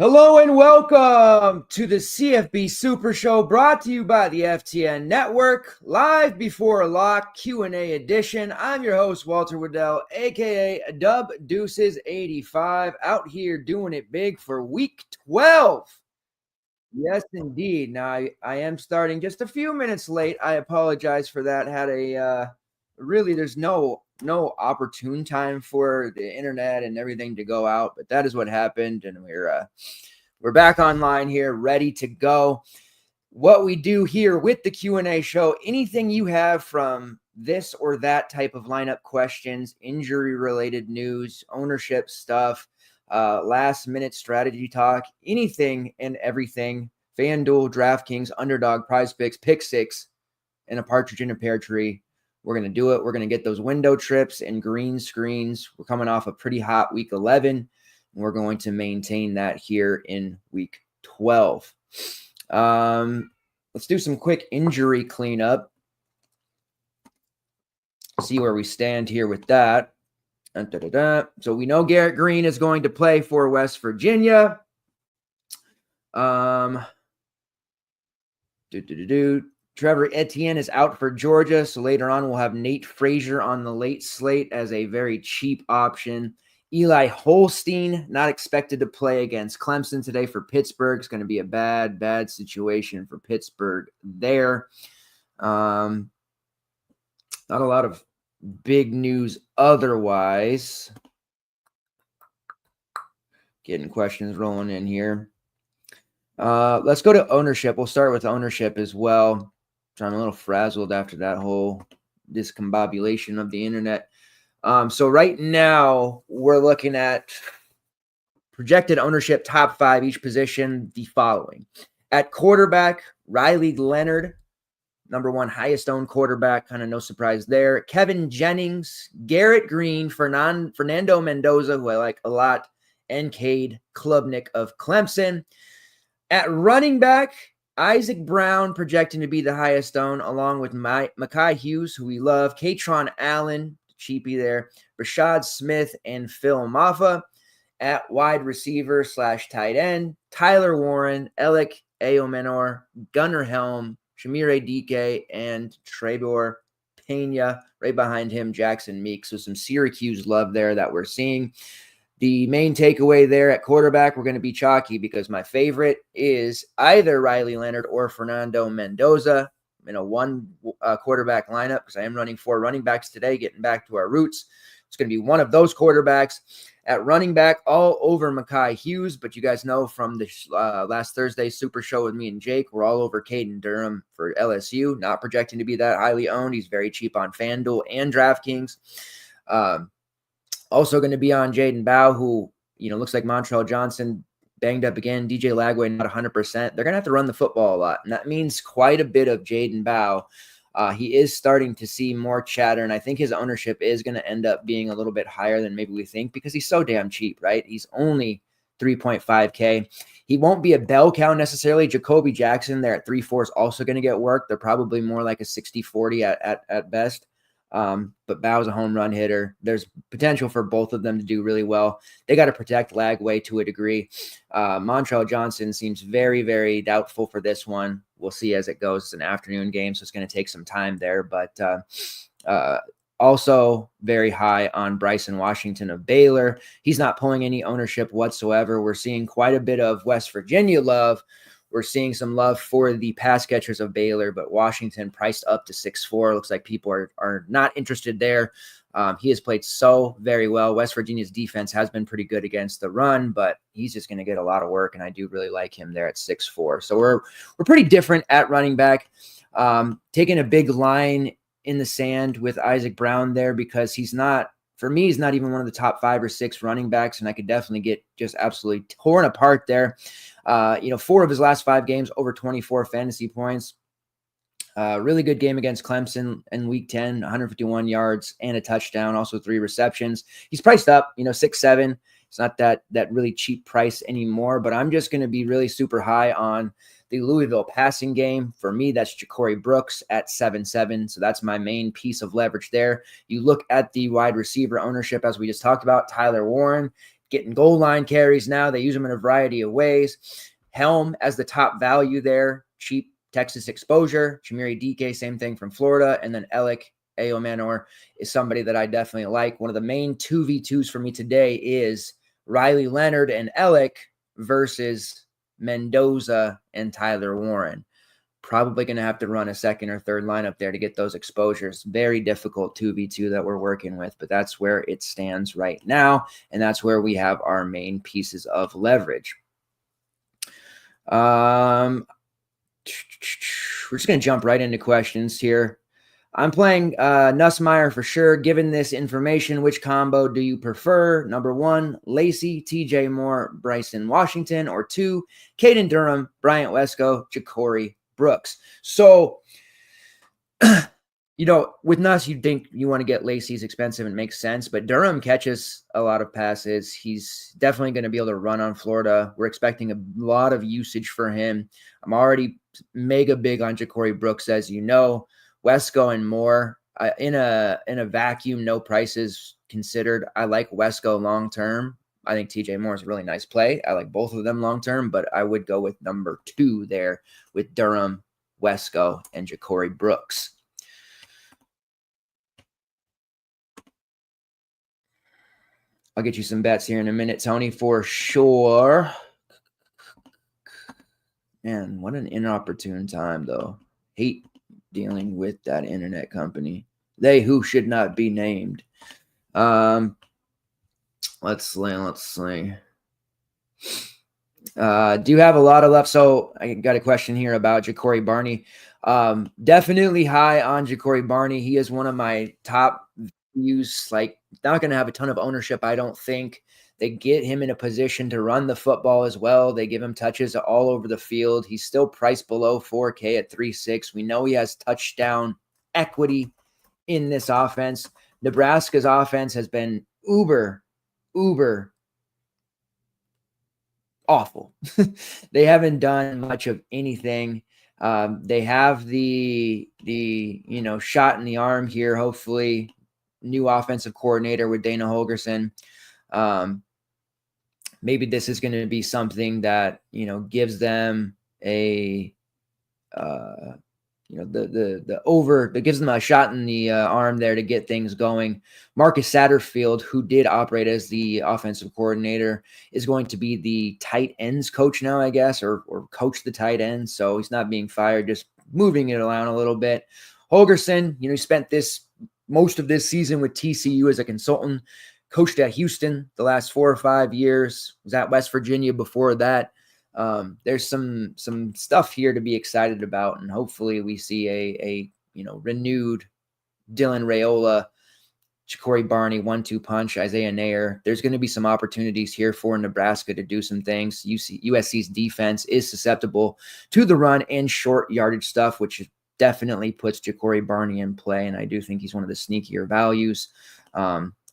Hello and welcome to the CFB Super Show, brought to you by the FTN Network, live before a lock Q&A edition. I'm your host, Walter Waddell, aka Dub Deuces 85, out here doing it big for week 12. Yes, indeed. Now, I am starting just a few minutes late. I apologize for that. Had a really, there's no opportune time for the internet and everything to go out, but that is what happened, and we're back online here, ready to go. What we do here with the Q&A show, anything you have from this or that type of lineup questions, injury-related news, ownership stuff, last-minute strategy talk, anything and everything, FanDuel, DraftKings, Underdog, PrizePicks, Pick Six, and a partridge in a pear tree. We're going to do it. We're going to get those window trips and green screens. We're coming off a pretty hot week 11, and we're going to maintain that here in week 12. Let's do some quick injury cleanup. See where we stand here with that. So we know Garrett Green is going to play for West Virginia. Trevor Etienne is out for Georgia. So later on, we'll have Nate Frazier on the late slate as a very cheap option. Eli Holstein, not expected to play against Clemson today for Pittsburgh. It's going to be a bad situation for Pittsburgh there. Not a lot of big news otherwise. Getting questions rolling in here. Let's go to ownership. We'll start with ownership as well. So I'm a little frazzled after that whole discombobulation of the internet. So right now we're looking at projected ownership top 5 each position, the following. At quarterback, Riley Leonard, number 1 highest owned quarterback, kind of no surprise there. Kevin Jennings, Garrett Green, Fernando Mendoza, who I like a lot, and Cade Klubnik of Clemson. At running back, Isaac Brown projecting to be the highest owned, along with Mekhi Hughes, who we love, Katron Allen, cheapie there, Rashad Smith, and Phil Maffa. At wide receiver / tight end, Tyler Warren, Alec Aomenor, Gunnar Helm, Shamir Adike, and Trebor Pena. Right behind him, Jackson Meeks. So some Syracuse love there that we're seeing. The main takeaway there at quarterback, we're going to be chalky because my favorite is either Riley Leonard or Fernando Mendoza in a one quarterback lineup, because I am running 4 running backs today, getting back to our roots. It's going to be one of those quarterbacks. At running back, all over Mekhi Hughes, but you guys know from the last Thursday Super Show with me and Jake, we're all over Caden Durham for LSU, not projecting to be that highly owned. He's very cheap on FanDuel and DraftKings. Also going to be on Jaden Bow, who, looks like Montrell Johnson banged up again. DJ Lagway not 100%. They're going to have to run the football a lot, and that means quite a bit of Jaden Bow. He is starting to see more chatter, and I think his ownership is going to end up being a little bit higher than maybe we think because he's so damn cheap, right? He's only 3.5K. He won't be a bell cow necessarily. Jacoby Jackson there at 3.4 is also going to get work. They're probably more like a 60-40 at best. But Bow's a home run hitter. There's potential for both of them to do really well. They got to protect Lagway to a degree. Montrell Johnson seems very, very doubtful for this one. We'll see as it goes. It's an afternoon game, so it's going to take some time there. But also very high on Bryson Washington of Baylor. He's not pulling any ownership whatsoever. We're seeing quite a bit of West Virginia love. We're seeing some love for the pass catchers of Baylor, but Washington priced up to 6.4. Looks like people are not interested there. He has played so very well. West Virginia's defense has been pretty good against the run, but he's just going to get a lot of work, and I do really like him there at 6.4. So we're pretty different at running back. Taking a big line in the sand with Isaac Brown there because he's not even one of the top 5 or 6 running backs, and I could definitely get just absolutely torn apart there. 4 of his last 5 games, over 24 fantasy points. Really good game against Clemson in week 10, 151 yards and a touchdown, also 3 receptions. He's priced up, 6.7. It's not that really cheap price anymore, but I'm just going to be really super high on the Louisville passing game. For me, that's Ja'Cory Brooks at 7.7. So that's my main piece of leverage there. You look at the wide receiver ownership, as we just talked about, Tyler Warren, getting goal line carries now. They use him in a variety of ways. Helm as the top value there, cheap Texas exposure. Chimere Dike, same thing from Florida. And then Alec Aomanor is somebody that I definitely like. One of the main 2v2s for me today is Riley Leonard and Alec versus Mendoza and Tyler Warren. Probably going to have to run a second or third lineup there to get those exposures. Very difficult 2v2 that we're working with, but that's where it stands right now, and that's where we have our main pieces of leverage. We're just going to jump right into questions here. I'm playing Nussmeier for sure. Given this information, which combo do you prefer? Number 1, Lacey, TJ Moore, Bryson Washington, or 2, Caden Durham, Bryant Wesco, Ja'Cory Brooks. So, with Nuss, you'd think you want to get Lacey's expensive and makes sense, but Durham catches a lot of passes. He's definitely going to be able to run on Florida. We're expecting a lot of usage for him. I'm already mega big on Ja'Cory Brooks, as you know. Wesco and Moore, in a vacuum, no prices considered. I like Wesco long term. I think TJ Moore is a really nice play. I like both of them long term, but I would go with number 2 there with Durham, Wesco, and Ja'Cory Brooks. I'll get you some bets here in a minute, Tony, for sure. Man, what an inopportune time, though. Hate dealing with that internet company. They who should not be named. Let's see. Do you have a lot of left? So I got a question here about Ja'Cory Barney. Definitely high on Ja'Cory Barney. He is one of my top views. Like, not going to have a ton of ownership, I don't think. They get him in a position to run the football as well. They give him touches all over the field. He's still priced below 4K at 3.6. We know he has touchdown equity in this offense. Nebraska's offense has been uber awful. They haven't done much of anything. They have the shot in the arm here, hopefully. New offensive coordinator with Dana Holgorsen. Maybe this is going to be something that, gives them a, that gives them a shot in the arm there to get things going. Marcus Satterfield, who did operate as the offensive coordinator, is going to be the tight ends coach now, I guess, or coach the tight ends. So he's not being fired, just moving it around a little bit. Holgorsen, he spent most of this season with TCU as a consultant. Coached at Houston the last 4 or 5 years. Was at West Virginia before that. There's some stuff here to be excited about, and hopefully we see a renewed Dylan Raiola, Ja'Cory Barney 1-2 punch, Isaiah Nair. There's going to be some opportunities here for Nebraska to do some things. USC's defense is susceptible to the run and short yardage stuff, which definitely puts Ja'Cory Barney in play, and I do think he's one of the sneakier values.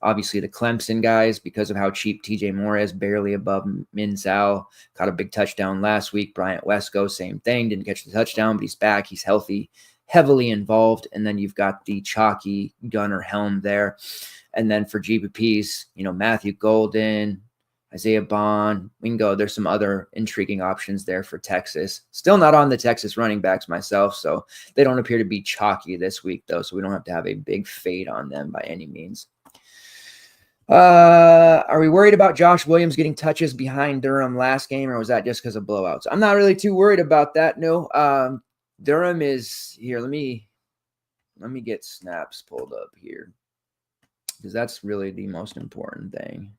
Obviously, the Clemson guys, because of how cheap TJ Moore is, barely above Minzal. Caught a big touchdown last week. Bryant Wesco, same thing. Didn't catch the touchdown, but he's back. He's healthy, heavily involved. And then you've got the chalky Gunnar Helm there. And then for GPPs, Matthew Golden, Isaiah Bond. We can go. There's some other intriguing options there for Texas. Still not on the Texas running backs myself, so they don't appear to be chalky this week, though, so we don't have to have a big fade on them by any means. Are we worried about Josh Williams getting touches behind Durham last game, or was that just because of blowouts? I'm not really too worried about that. No. Durham is here. Let me get snaps pulled up here, because that's really the most important thing.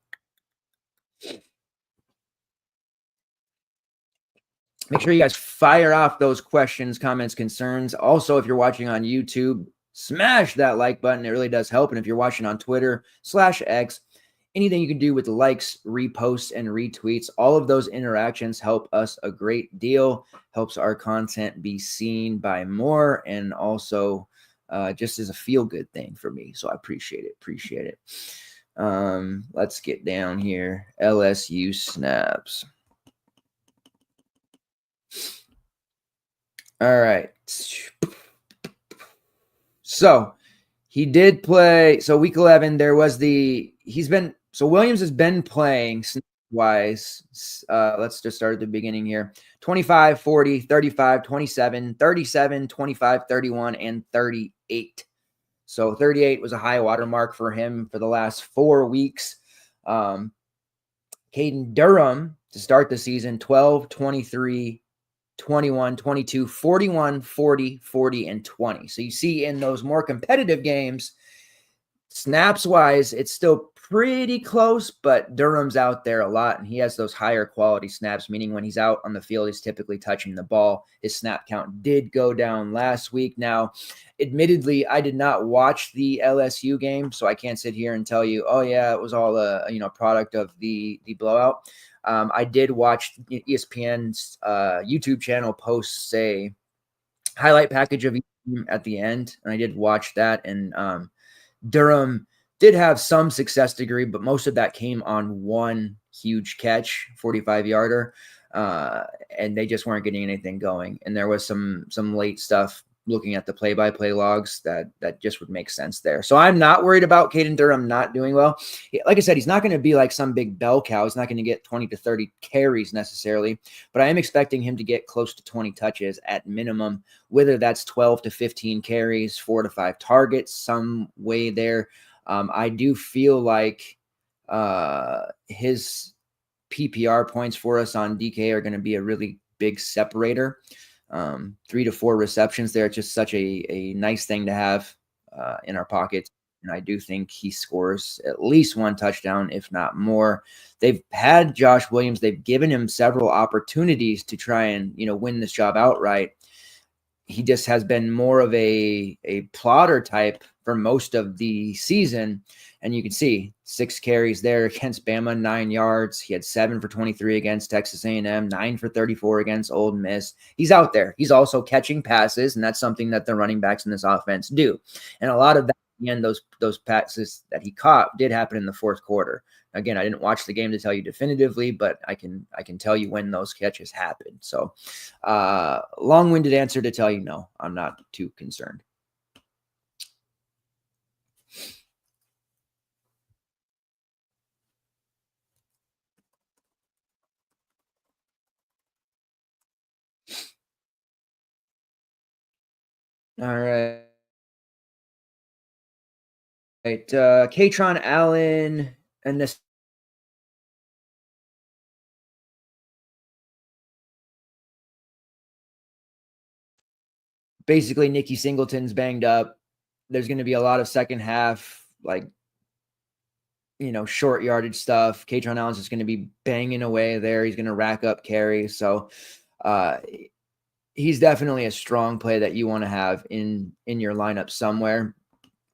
Make sure you guys fire off those questions, comments, concerns. Also, if you're watching on YouTube, smash that like button. It really does help. And if you're watching on Twitter/X, anything you can do with the likes, reposts, and retweets, all of those interactions help us a great deal. Helps our content be seen by more, and also just as a feel-good thing for me. So I appreciate it. Let's get down here. LSU snaps. All right. So he did play. So week 11, he's been So Williams has been playing snap-wise. Let's just start at the beginning here. 25, 40, 35, 27, 37, 25, 31, and 38. So 38 was a high water mark for him for the last 4 weeks. Caden Durham to start the season, 12, 23, 21, 22, 41, 40, 40, and 20. So you see in those more competitive games, snaps wise, it's still pretty close, but Durham's out there a lot, and he has those higher quality snaps, meaning when he's out on the field, he's typically touching the ball. His snap count did go down last week. Now, admittedly, I did not watch the LSU game, so I can't sit here and tell you, oh yeah, it was all a product of the blowout. I did watch ESPN's YouTube channel post a highlight package of each team at the end, and I did watch that, and Durham did have some success degree, but most of that came on one huge catch, 45-yarder, and they just weren't getting anything going. And there was some late stuff looking at the play-by-play logs that just would make sense there. So I'm not worried about Caden Durham not doing well. Like I said, he's not going to be like some big bell cow. He's not going to get 20 to 30 carries necessarily, but I am expecting him to get close to 20 touches at minimum, whether that's 12 to 15 carries, 4 to 5 targets, some way there. I do feel like his PPR points for us on DK are going to be a really big separator. 3 to 4 receptions there. It's just such a nice thing to have in our pockets. And I do think he scores at least 1 touchdown, if not more. They've had Josh Williams. They've given him several opportunities to try and, win this job outright. He just has been more of a plotter type for most of the season. And you can see 6 carries there against Bama, 9 yards. He had 7 for 23 against Texas A&M, 9 for 34 against Ole Miss. He's out there. He's also catching passes, and that's something that the running backs in this offense do. And a lot of that, again, those passes that he caught did happen in the fourth quarter. Again, I didn't watch the game to tell you definitively, but I can tell you when those catches happened. So long-winded answer to tell you no, I'm not too concerned. All right. Katron Allen and this basically Nikki Singleton's banged up. There's going to be a lot of second half, short yardage stuff. Katron Allen's just going to be banging away there. He's going to rack up carries. So he's definitely a strong play that you want to have in your lineup somewhere.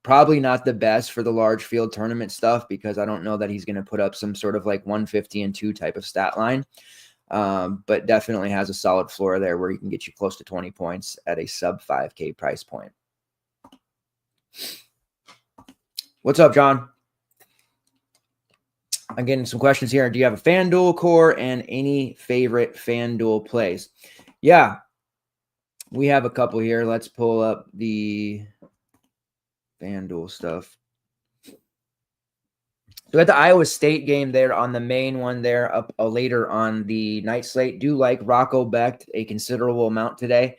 Probably not the best for the large field tournament stuff, because I don't know that he's going to put up some sort of 150 and 2 type of stat line. But definitely has a solid floor there where he can get you close to 20 points at a sub 5K price point. What's up, John? I'm getting some questions here. Do you have a FanDuel core and any favorite FanDuel plays? Yeah, we have a couple here. Let's pull up the FanDuel stuff. So at the Iowa State game there on the main one there up later on the night slate, do like Rocco Becht a considerable amount today.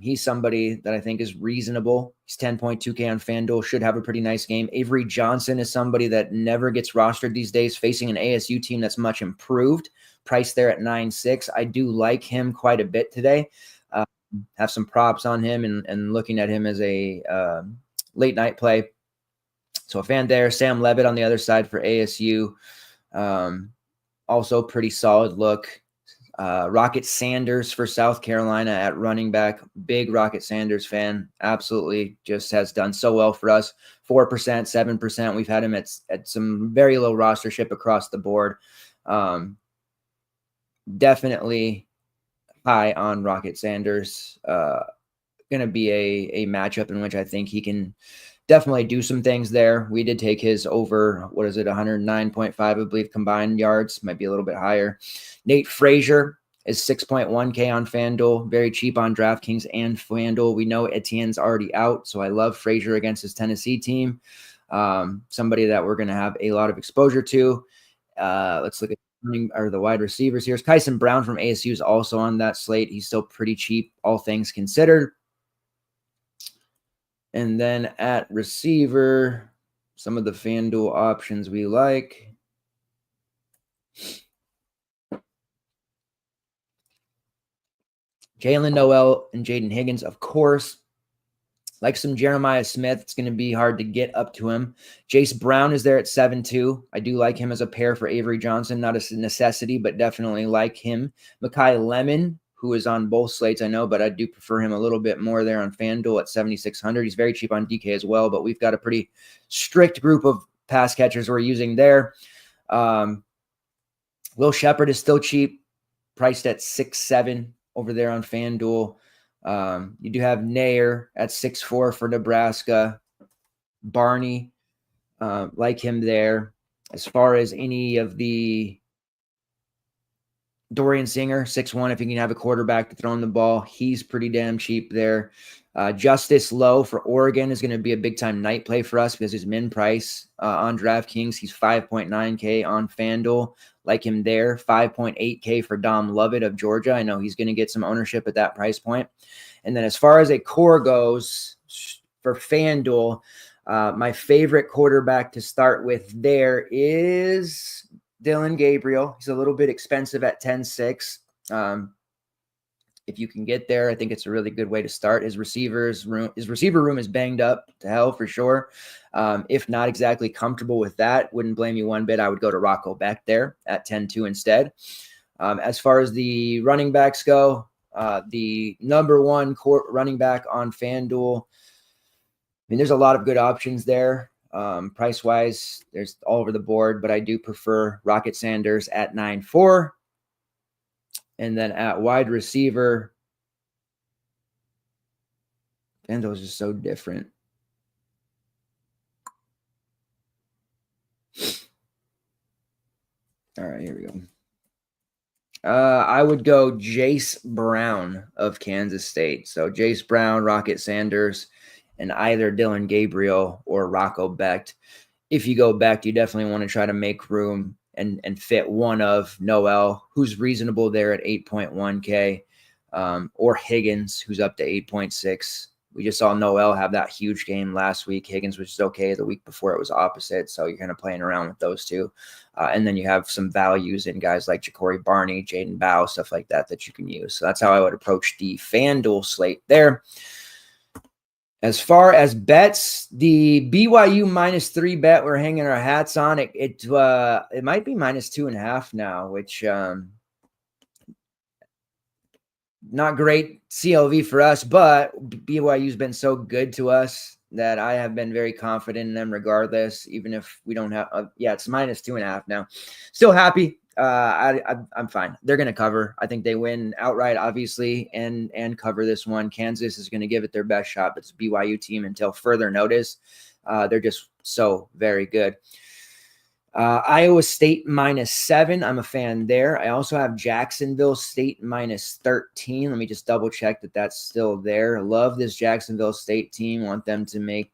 He's somebody that I think is reasonable. He's 10.2K on FanDuel, should have a pretty nice game. Avery Johnson is somebody that never gets rostered these days, facing an ASU team that's much improved. Priced there at 9.6. I do like him quite a bit today. Have some props on him and looking at him as a late night play. So a fan there. Sam Levitt on the other side for ASU. Also pretty solid look. Rocket Sanders for South Carolina at running back. Big Rocket Sanders fan. Absolutely just has done so well for us. 4%, 7%. We've had him at some very low rostership across the board. Definitely high on Rocket Sanders. Going to be a matchup in which I think he can definitely do some things there. We did take his over, 109.5, I believe, combined yards. Might be a little bit higher. Nate Frazier is 6.1K on FanDuel. Very cheap on DraftKings and FanDuel. We know Etienne's already out, so I love Frazier against his Tennessee team. somebody that we're going to have a lot of exposure to. Let's look at the wide receivers here. Kyson Brown from ASU is also on that slate. He's still pretty cheap, all things considered. And then at receiver, some of the FanDuel options we like. Jalen Noel and Jaden Higgins, of course. Like some Jeremiah Smith, it's going to be hard to get up to him. Jace Brown is there at 7-2. I do like him as a pair for Avery Johnson. Not a necessity, but definitely like him. Mekhi Lemon, who is on both slates, I know, but I do prefer him a little bit more there on FanDuel at 7,600. He's very cheap on DK as well, but we've got a pretty strict group of pass catchers we're using there. Will Shepard is still cheap, priced at 6.7 over there on FanDuel. You do have Nair at 6.4 for Nebraska. Barney, like him there. As far as any of the Dorian Singer, 6'1", if you can have a quarterback to throw in the ball, he's pretty damn cheap there. Justice Lowe for Oregon is going to be a big-time night play for us because his min price on DraftKings, he's 5.9K on FanDuel. Like him there, 5.8K for Dom Lovett of Georgia. I know he's going to get some ownership at that price point. And then as far as a core goes for FanDuel, my favorite quarterback to start with there is Dylan Gabriel. He's a little bit expensive at 10.6. If you can get there, I think it's a really good way to start. His receiver room is banged up to hell for sure. If not exactly comfortable with that, wouldn't blame you one bit. I would go to Rocco Beck there at 10.2 instead. As far as the running backs go, the number one running back on FanDuel, I mean, there's a lot of good options there. Price-wise, there's all over the board, but I do prefer Rocket Sanders at 9.4. And then at wide receiver, FanDuel is just so different. All right, here we go. I would go Jace Brown of Kansas State. So Jace Brown, Rocket Sanders, and either Dylan Gabriel or Rocco Becht. If you go Becht, you definitely want to try to make room and fit one of Noel, who's reasonable there at 8.1K, or Higgins, who's up to 8.6. We just saw Noel have that huge game last week. Higgins was just okay. The week before it was opposite. So you're kind of playing around with those two. And then you have some values in guys like Ja'Cory Barney, Jaden Bow, stuff like that you can use. So that's how I would approach the FanDuel slate there. As far as bets, the BYU -3 bet we're hanging our hats on. It might be -2.5 now, which not great CLV for us, but BYU's been so good to us that I have been very confident in them regardless, even if we don't have it's -2.5 now. Still happy. I'm fine. They're going to cover. I think they win outright, obviously, and cover this one. Kansas is going to give it their best shot, but it's a BYU team until further notice. They're just so very good. Iowa State -7. I'm a fan there. I also have Jacksonville State -13. Let me just double check that that's still there. Love this Jacksonville State team. Want them to make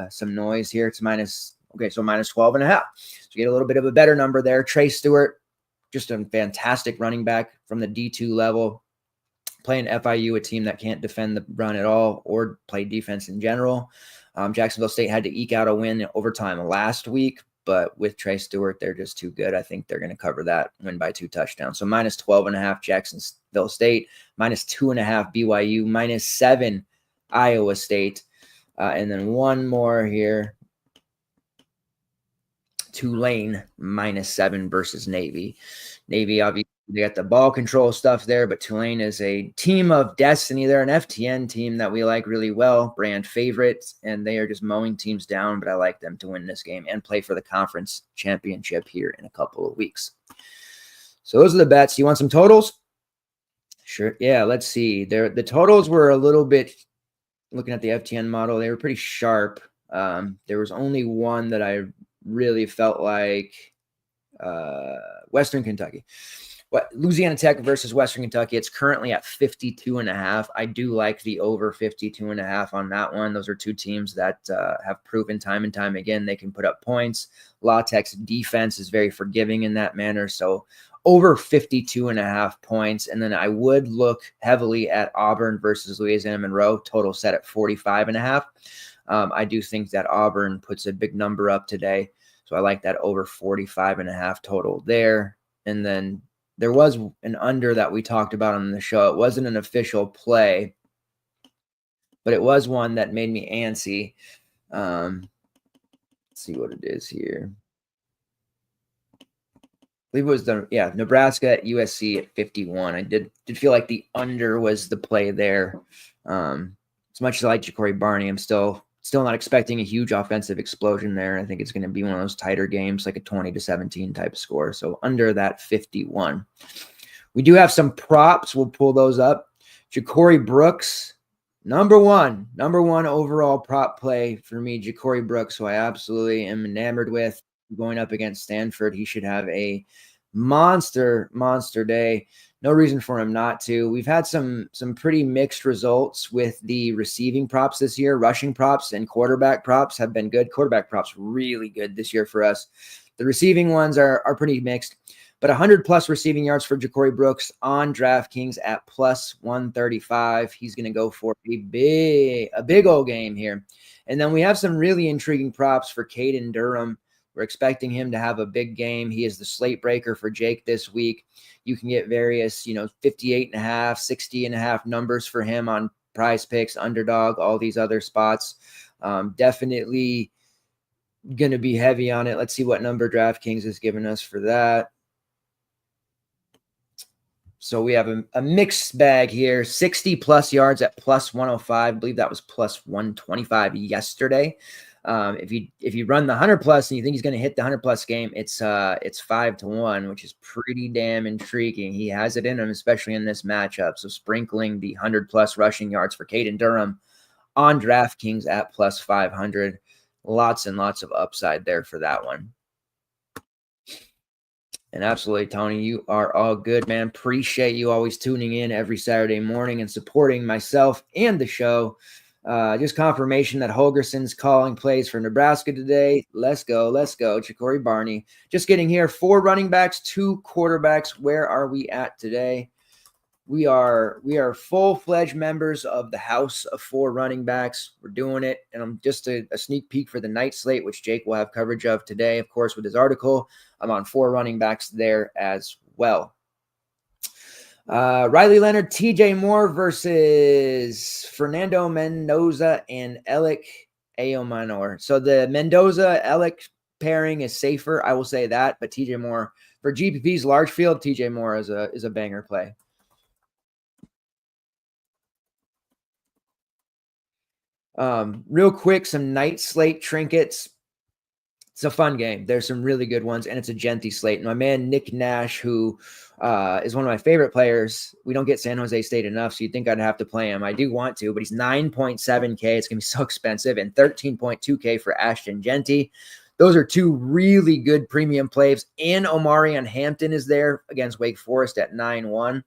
some noise here. It's so -12.5. So you get a little bit of a better number there. Trey Stewart, just a fantastic running back from the D2 level, playing FIU, a team that can't defend the run at all or play defense in general. Jacksonville State had to eke out a win in overtime last week, but with Trey Stewart, they're just too good. I think they're going to cover that, win by 2 touchdowns. So -12.5 Jacksonville State, -2.5 BYU, -7 Iowa State. And then one more here. Tulane -7 versus Navy. Navy, obviously, they got the ball control stuff there, but Tulane is a team of destiny. They're an FTN team that we like really well, brand favorites, and they are just mowing teams down, but I like them to win this game and play for the conference championship here in a couple of weeks. So those are the bets. You want some totals? Sure. Yeah, let's see. The totals were a little bit, looking at the FTN model, they were pretty sharp. There was only one that I really felt like Western Kentucky. Louisiana Tech versus Western Kentucky. It's currently at 52.5. I do like the over 52.5 on that one. Those are two teams that have proven time and time again they can put up points. La Tech's defense is very forgiving in that manner. So over 52.5 points. And then I would look heavily at Auburn versus Louisiana Monroe, total set at 45.5. I do think that Auburn puts a big number up today. So I like that over 45.5 total there. And then there was an under that we talked about on the show. It wasn't an official play, but it was one that made me antsy. Let's see what it is here. I believe it was Nebraska at USC at 51. I did feel like the under was the play there. As much as I like Ja'Cory Barney, I'm still not expecting a huge offensive explosion there. I think it's going to be one of those tighter games, like a 20-17 type score. So under that 51. We do have some props. We'll pull those up. Ja'Cory Brooks, number one overall prop play for me, Ja'Cory Brooks, who I absolutely am enamored with. Going up against Stanford, he should have a monster day. No reason for him not to. We've had some pretty mixed results with the receiving props this year. Rushing props and quarterback props have been good. Quarterback props really good this year for us. The receiving ones are pretty mixed. But 100-plus receiving yards for Ja'Cory Brooks on DraftKings at plus 135. He's going to go for a big old game here. And then we have some really intriguing props for Caden Durham. We're expecting him to have a big game. He is the slate breaker for Jake this week. You can get various, 58.5, 60.5 numbers for him on PrizePicks, Underdog, all these other spots. Definitely going to be heavy on it. Let's see what number DraftKings is giving us for that. So we have a mixed bag here. 60-plus yards at plus 105. I believe that was plus 125 yesterday. If you run the 100-plus and you think he's going to hit the 100-plus game, it's 5-1, which is pretty damn intriguing. He has it in him, especially in this matchup. So sprinkling the 100-plus rushing yards for Caden Durham on DraftKings at plus 500. Lots and lots of upside there for that one. And absolutely, Tony, you are all good, man. Appreciate you always tuning in every Saturday morning and supporting myself and the show. Just confirmation that Holgerson's calling plays for Nebraska today. Let's go. Ja'Cory Barney. Just getting here. 4 running backs, 2 quarterbacks. Where are we at today? We are full-fledged members of the House of 4 running backs. We're doing it. And I'm just a sneak peek for the night slate, which Jake will have coverage of today, of course, with his article. I'm on 4 running backs there as well. Riley Leonard, TJ Moore versus Fernando Mendoza and Alec Ayomanor. So the Mendoza-Alec pairing is safer, I will say that. But TJ Moore, for GPP's large field, TJ Moore is a banger play. Real quick, some night slate trinkets. It's a fun game. There's some really good ones, and it's a Genty slate. And my man Nick Nash, who is one of my favorite players, we don't get San Jose State enough, so you'd think I'd have to play him. I do want to, but he's 9.7K. It's going to be so expensive, and 13.2K for Ashton Genty. Those are 2 really good premium plays. And Omarion Hampton is there against Wake Forest at 9-1.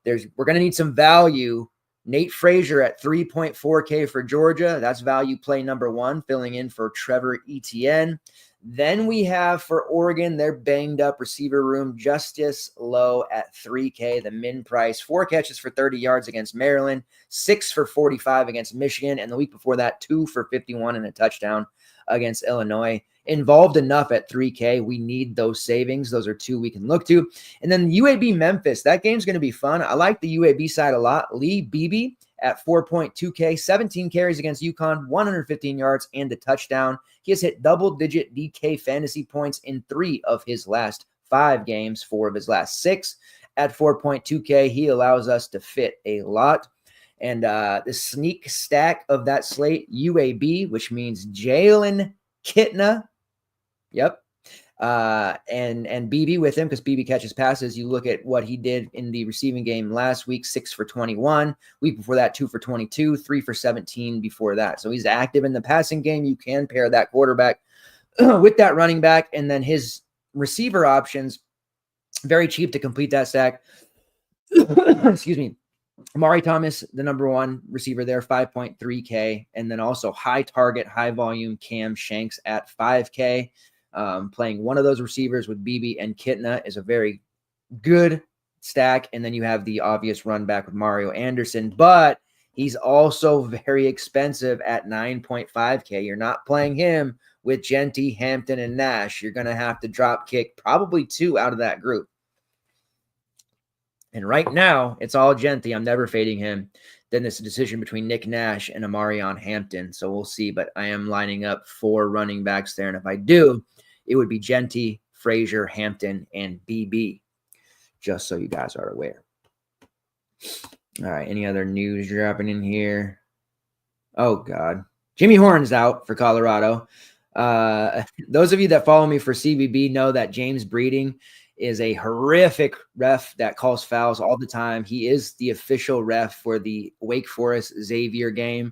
We're going to need some value. Nate Frazier at 3.4K for Georgia. That's value play number 1, filling in for Trevor Etienne. Then we have for Oregon, their banged up receiver room, Justice Lowe at 3K, the min price. 4 catches for 30 yards against Maryland, 6 for 45 against Michigan, and the week before that, 2 for 51 and a touchdown against Illinois. Involved enough at 3K. We need those savings. Those are 2 we can look to. And then UAB Memphis, that game's going to be fun. I like the UAB side a lot. Lee Beebe at 4.2K, 17 carries against UConn, 115 yards and a touchdown. He has hit double-digit DK fantasy points in 3 of his last 5 games, 4 of his last 6. At 4.2K, he allows us to fit a lot. And the sneak stack of that slate, UAB, which means Jalen Kitna. Yep. And BB with him because BB catches passes. You look at what he did in the receiving game last week, 6 for 21. Week before that, 2 for 22, 3 for 17 before that. So he's active in the passing game. You can pair that quarterback with that running back. And then his receiver options, very cheap to complete that stack. Excuse me. Amari Thomas, the number one receiver there, 5.3K. And then also high target, high volume Cam Shanks at 5K. Playing one of those receivers with BB and Kitna is a very good stack. And then you have the obvious run back with Mario Anderson, but he's also very expensive at 9.5K. You're not playing him with Genty, Hampton, and Nash. You're going to have to drop kick probably 2 out of that group. And right now, it's all Genty. I'm never fading him. Then it's a decision between Nick Nash and Amarion Hampton. So we'll see. But I am lining up 4 running backs there. And if I do, it would be Genty, Frazier, Hampton, and BB. Just so you guys are aware. All right. Any other news dropping in here? Oh, God. Jimmy Horn's out for Colorado. Those of you that follow me for CBB know that James Breeding is a horrific ref that calls fouls all the time. He is the official ref for the Wake Forest Xavier game.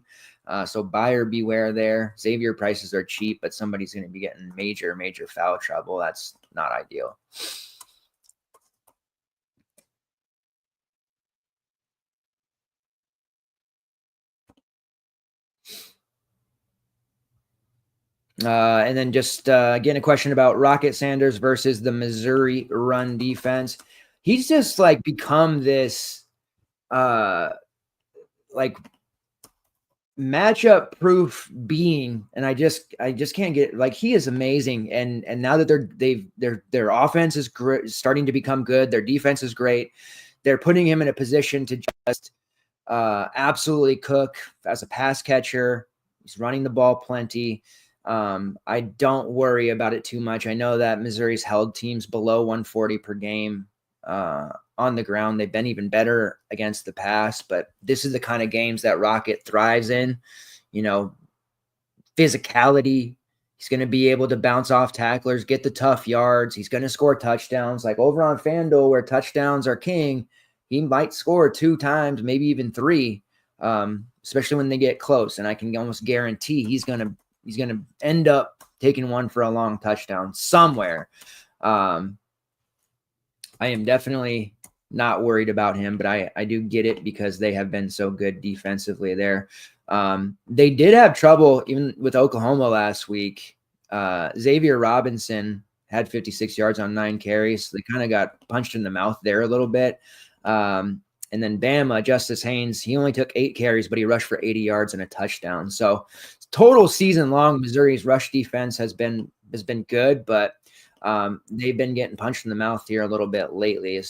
So buyer beware there. Xavier prices are cheap, but somebody's going to be getting major foul trouble. That's not ideal. And then just again, a question about Rocket Sanders versus the Missouri run defense. He's just like become this like matchup proof being, and I just can't get, like, he is amazing. And now that their offense is starting to become good, their defense is great. They're putting him in a position to just absolutely cook as a pass catcher. He's running the ball plenty. I don't worry about it too much. I know that Missouri's held teams below 140 per game on the ground. They've been even better against the pass, but this is the kind of games that Rocket thrives in. You know, physicality. He's going to be able to bounce off tacklers, get the tough yards. He's going to score touchdowns. Like over on FanDuel, where touchdowns are king, he might score 2 times, maybe even 3, especially when they get close. And I can almost guarantee he's going to end up taking one for a long touchdown somewhere. I am definitely not worried about him, but I do get it because they have been so good defensively there. They did have trouble even with Oklahoma last week. Xavier Robinson had 56 yards on 9 carries. So they kind of got punched in the mouth there a little bit. And then Bama, Justice Haynes, he only took 8 carries, but he rushed for 80 yards and a touchdown. So total season long, Missouri's rush defense has been good, but they've been getting punched in the mouth here a little bit lately.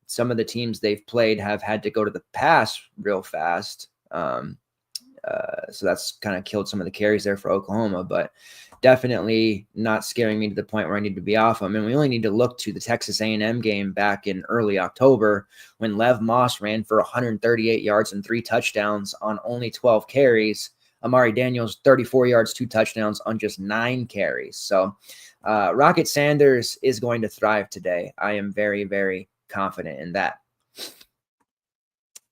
Some of the teams they've played have had to go to the pass real fast. So that's kind of killed some of the carries there for Oklahoma, but definitely not scaring me to the point where I need to be off them. And we only need to look to the Texas A&M game back in early October when Lev Moss ran for 138 yards and 3 touchdowns on only 12 carries. Amari Daniels, 34 yards, 2 touchdowns on just 9 carries. So Rocket Sanders is going to thrive today. I am very, very confident in that.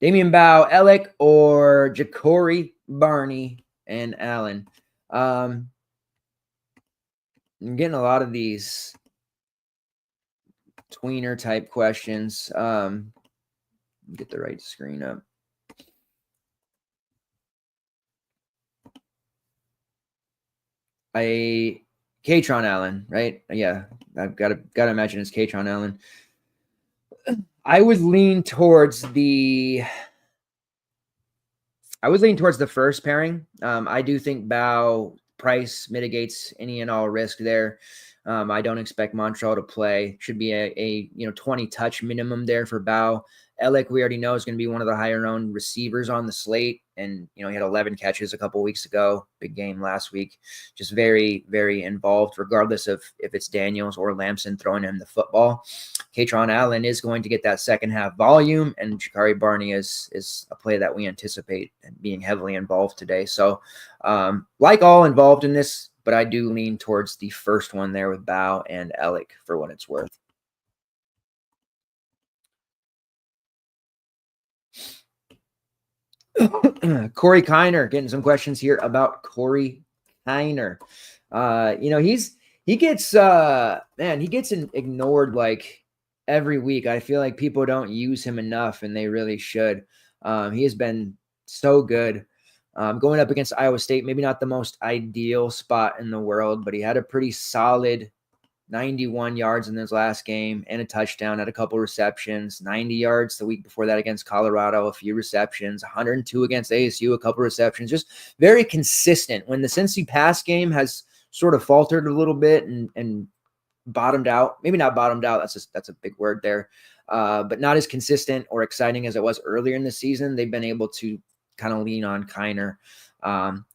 Damian Bow, Ellick, or Ja'Cory, Barney, and Allen. I'm getting a lot of these tweener type questions. Get the right screen up. Katron Allen, right? Yeah, I've got to imagine it's Katron Allen. I would lean towards the first pairing. I do think Bow price mitigates any and all risk there. I don't expect Montreal to play. Should be a 20 touch minimum there for Bow. Ellick, we already know, is going to be one of the higher owned receivers on the slate. And, he had 11 catches a couple weeks ago. Big game last week. Just very, very involved, regardless of if it's Daniels or Lamson throwing him the football. Katron Allen is going to get that second half volume, and Ja'Cory Barney is a play that we anticipate being heavily involved today. So, like all involved in this, but I do lean towards the first one there with Bow and Ellick for what it's worth. Corey Kiner, getting some questions here about Corey Kiner. He gets ignored like every week. I feel like people don't use him enough, and they really should. He has been so good. Going up against Iowa State, maybe not the most ideal spot in the world, but he had a pretty solid 91 yards in his last game and a touchdown, had a couple receptions, 90 yards the week before that against Colorado, a few receptions, 102 against ASU, a couple receptions, just very consistent. When the Cincy pass game has sort of faltered a little bit and bottomed out, maybe not bottomed out, that's a big word there, but not as consistent or exciting as it was earlier in the season, they've been able to kind of lean on Kiner.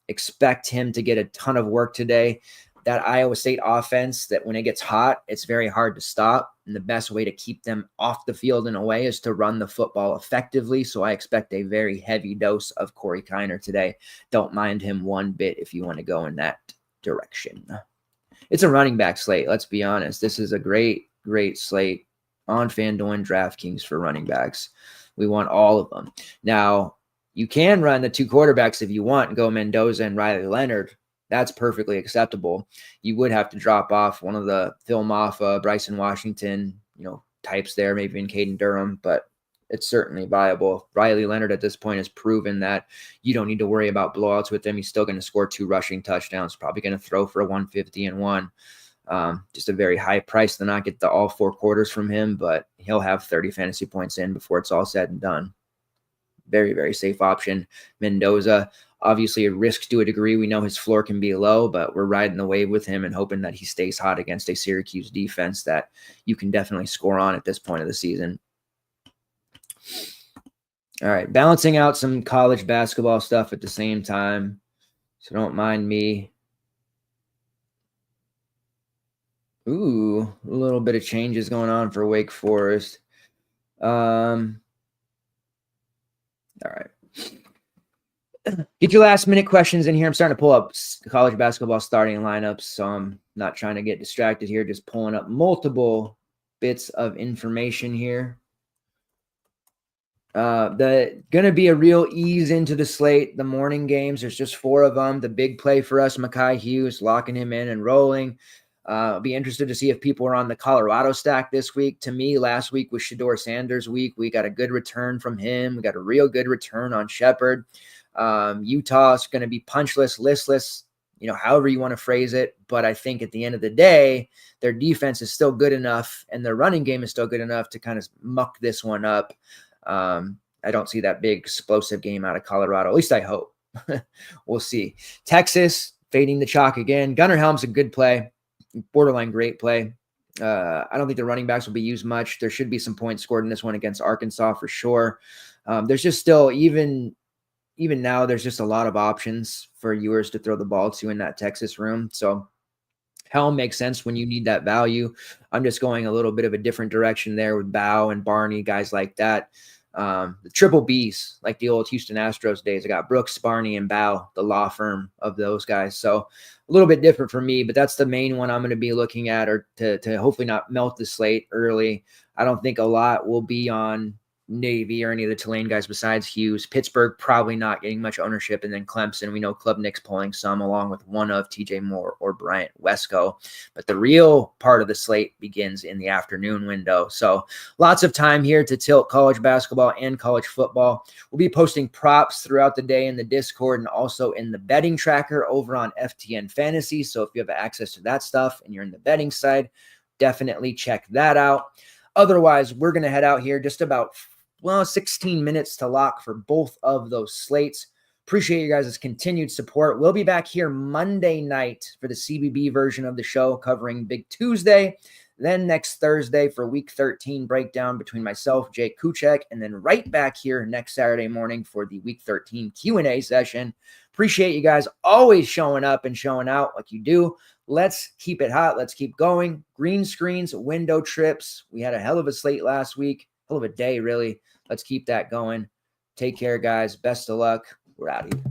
Expect him to get a ton of work today. That Iowa State offense, that when it gets hot, it's very hard to stop. And the best way to keep them off the field in a way is to run the football effectively. So I expect a very heavy dose of Corey Kiner today. Don't mind him one bit if you want to go in that direction. It's a running back slate. Let's be honest. This is a great, great slate on FanDuel and DraftKings for running backs. We want all of them. Now, you can run the two quarterbacks if you want and go Mendoza and Riley Leonard. That's perfectly acceptable. You would have to drop off one of the Phil Maffa, Bryson Washington, types there, maybe in Caden Durham, but it's certainly viable. Riley Leonard at this point has proven that you don't need to worry about blowouts with him. He's still going to score 2 rushing touchdowns, probably going to throw for a 150 and 1. Just a very high price to not get the all 4 quarters from him, but he'll have 30 fantasy points in before it's all said and done. Very, very safe option. Mendoza, obviously a risk to a degree. We know his floor can be low, but we're riding the wave with him and hoping that he stays hot against a Syracuse defense that you can definitely score on at this point of the season. All right, balancing out some college basketball stuff at the same time, so don't mind me. Ooh, a little bit of changes going on for Wake Forest. All right. Get your last minute questions in here. I'm starting to pull up college basketball starting lineups, so I'm not trying to get distracted here, just pulling up multiple bits of information here. Going to be a real ease into the slate. The morning games, there's just 4 of them. The big play for us, Mekhi Hughes, locking him in and rolling. I'll be interested to see if people are on the Colorado stack this week. To me, last week was Shedeur Sanders' week. We got a good return from him. We got a real good return on Shepard. Utah is going to be punchless, listless, however you want to phrase it. But I think at the end of the day, their defense is still good enough and their running game is still good enough to kind of muck this one up. I don't see that big explosive game out of Colorado. At least I hope. We'll see. Texas fading the chalk again. Gunnar Helm's a good play. Borderline great play. I don't think the running backs will be used much. There should be some points scored in this one against Arkansas for sure. There's just still, even now, there's just a lot of options for Ewers to throw the ball to in that Texas room. So Helm makes sense when you need that value. I'm just going a little bit of a different direction there with Bow and Barney, guys like that. The triple Bs, like the old Houston Astros days. I got Brooks, Barney, and Bow, the law firm of those guys. So a little bit different for me, but that's the main one I'm going to be looking at, or to hopefully not melt the slate early. I don't think a lot will be on Navy or any of the Tulane guys besides Hughes. Pittsburgh probably not getting much ownership, and then Clemson, we know Klubnik's pulling some along with one of TJ Moore or Bryant Wesco. But the real part of the slate begins in the afternoon window. So lots of time here to tilt college basketball and college football. We'll be posting props throughout the day in the Discord and also in the betting tracker over on FTN Fantasy. So if you have access to that stuff and you're in the betting side, definitely check that out. Otherwise, we're going to head out here just about 16 minutes to lock for both of those slates. Appreciate you guys' continued support. We'll be back here Monday night for the CBB version of the show covering Big Tuesday. Then next Thursday for Week 13 breakdown between myself, Jake Kuchek, and then right back here next Saturday morning for the Week 13 Q&A session. Appreciate you guys always showing up and showing out like you do. Let's keep it hot. Let's keep going. Green screens, window trips. We had a hell of a slate last week. Hell of a day, really. Let's keep that going. Take care, guys. Best of luck. We're out of here.